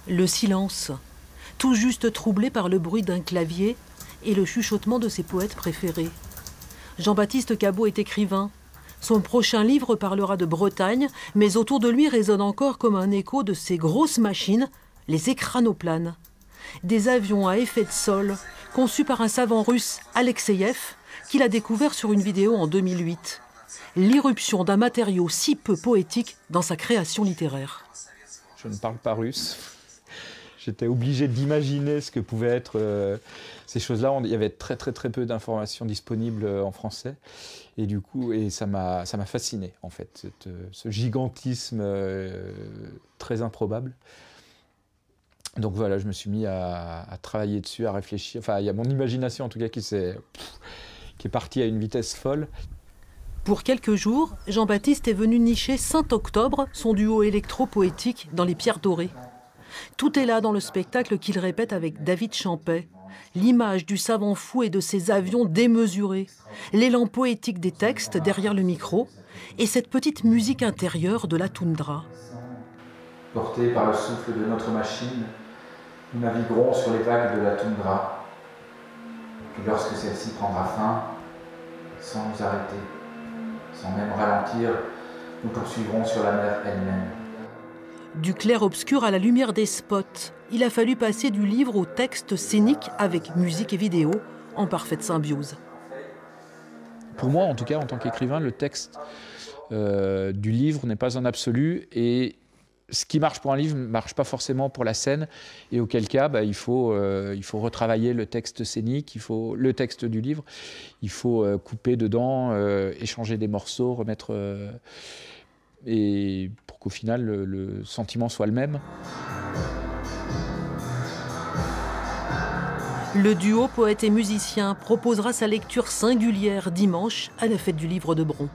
Le silence, tout juste troublé par le bruit d'un clavier et le chuchotement de ses poètes préférés. Jean-Baptiste Cabaud est écrivain. Son prochain livre parlera de Bretagne, mais autour de lui résonne encore comme un écho de ces grosses machines, les écranoplanes. Des avions à effet de sol, conçus par un savant russe, Alexeïev, qu'il a découvert sur une vidéo en 2008. L'irruption d'un matériau si peu poétique dans sa création littéraire. Je ne parle pas russe. J'étais obligé d'imaginer ce que pouvaient être ces choses-là. Il y avait très peu d'informations disponibles en français. Et du coup, ça m'a fasciné, en fait, ce gigantisme très improbable. Donc voilà, je me suis mis à travailler dessus, à réfléchir. Enfin, il y a mon imagination, en tout cas, qui est partie à une vitesse folle. Pour quelques jours, Jean-Baptiste est venu nicher Saint-Octobre, son duo électro-poétique, dans les Pierres Dorées. Tout est là dans le spectacle qu'il répète avec David Champet. L'image du savant fou et de ses avions démesurés, l'élan poétique des textes derrière le micro et cette petite musique intérieure de la toundra. Portés par le souffle de notre machine, nous naviguerons sur les vagues de la toundra. Puis lorsque celle-ci prendra fin, sans nous arrêter, sans même ralentir, nous poursuivrons sur la mer elle-même. Du clair-obscur à la lumière des spots, il a fallu passer du livre au texte scénique avec musique et vidéo en parfaite symbiose. Pour moi, en tout cas, en tant qu'écrivain, le texte du livre n'est pas un absolu et ce qui marche pour un livre ne marche pas forcément pour la scène et auquel cas il faut retravailler le texte scénique, le texte du livre, il faut couper dedans, échanger des morceaux, remettre... et pour qu'au final, le sentiment soit le même. Le duo poète et musicien proposera sa lecture singulière dimanche à la fête du livre de Bron.